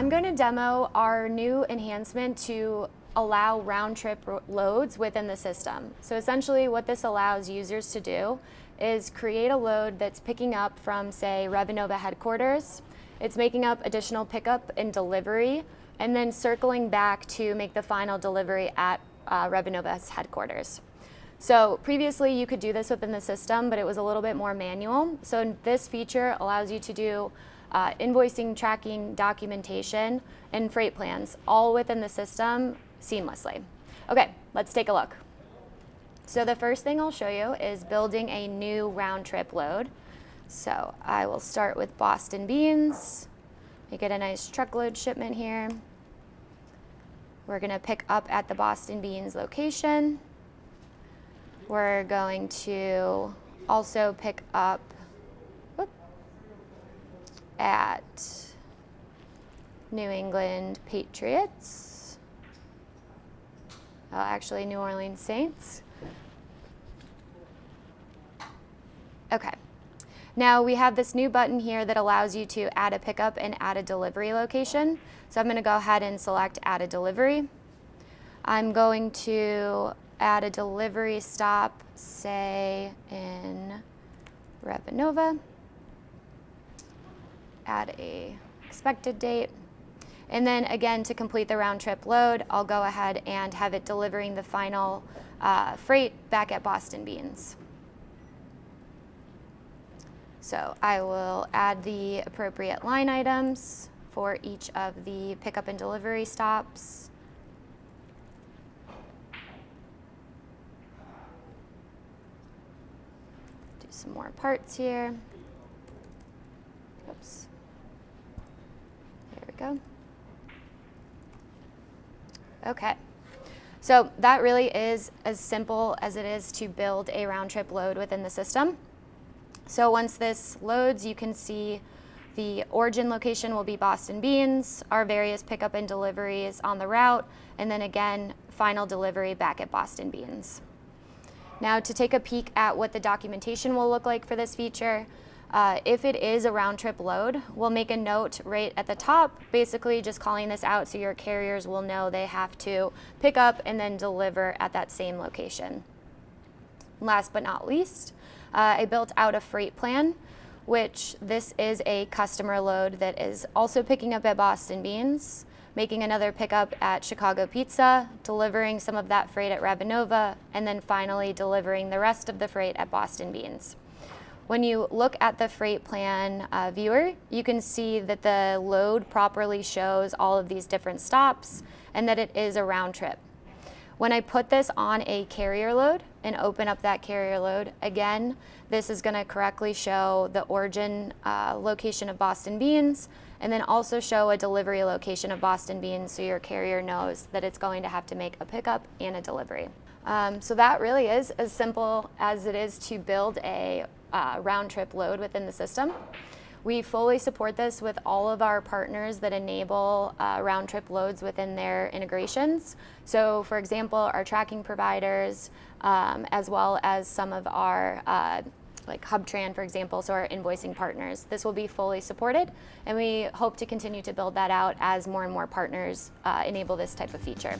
I'm going to demo our new enhancement to allow round-trip loads within the system. So essentially what this allows users to do is create a load that's picking up from, say, Revenova headquarters. It's making up additional pickup and delivery, and then circling back to make the final delivery at Revenova's headquarters. So previously you could do this within the system, but it was a little bit more manual. So this feature allows you to do invoicing, tracking, documentation, and freight plans all within the system seamlessly. Okay, let's take a look. So the first thing I'll show you is building a new round trip load. So I will start with Boston beans, make it a nice truckload shipment here. We're gonna pick up at the Boston beans location. We're going to also pick up at New England Patriots. Actually, New Orleans Saints. Okay. Now we have this new button here that allows you to add a pickup and add a delivery location. So I'm going to go ahead and select add a delivery. I'm going to add a delivery stop, say in Revenova. Add a expected date. And then again, to complete the round trip load, I'll go ahead and have it delivering the final freight back at Boston Beans. So I will add the appropriate line items for each of the pickup and delivery stops. Do some more parts here. Oops. There we go. Okay. So that really is as simple as it is to build a round trip load within the system. So once this loads, you can see the origin location will be Boston Beans, our various pickup and deliveries on the route, and then again, final delivery back at Boston Beans. Now to take a peek at what the documentation will look like for this feature, if it is a round trip load, we'll make a note right at the top, basically just calling this out so your carriers will know they have to pick up and then deliver at that same location. Last but not least, I built out a freight plan, which this is a customer load that is also picking up at Boston Beans, making another pickup at Chicago Pizza, delivering some of that freight at Revenova, and then finally delivering the rest of the freight at Boston Beans. When you look at the freight plan viewer, you can see that the load properly shows all of these different stops and that it is a round trip. When I put this on a carrier load and open up that carrier load, again, this is going to correctly show the origin location of Boston Beans and then also show a delivery location of Boston Beans so your carrier knows that it's going to have to make a pickup and a delivery. So that really is as simple as it is to build a round trip load within the system. We fully support this with all of our partners that enable round trip loads within their integrations. So for example, our tracking providers, as well as some of our like HubTran, for example, so our invoicing partners. This will be fully supported, and we hope to continue to build that out as more and more partners enable this type of feature.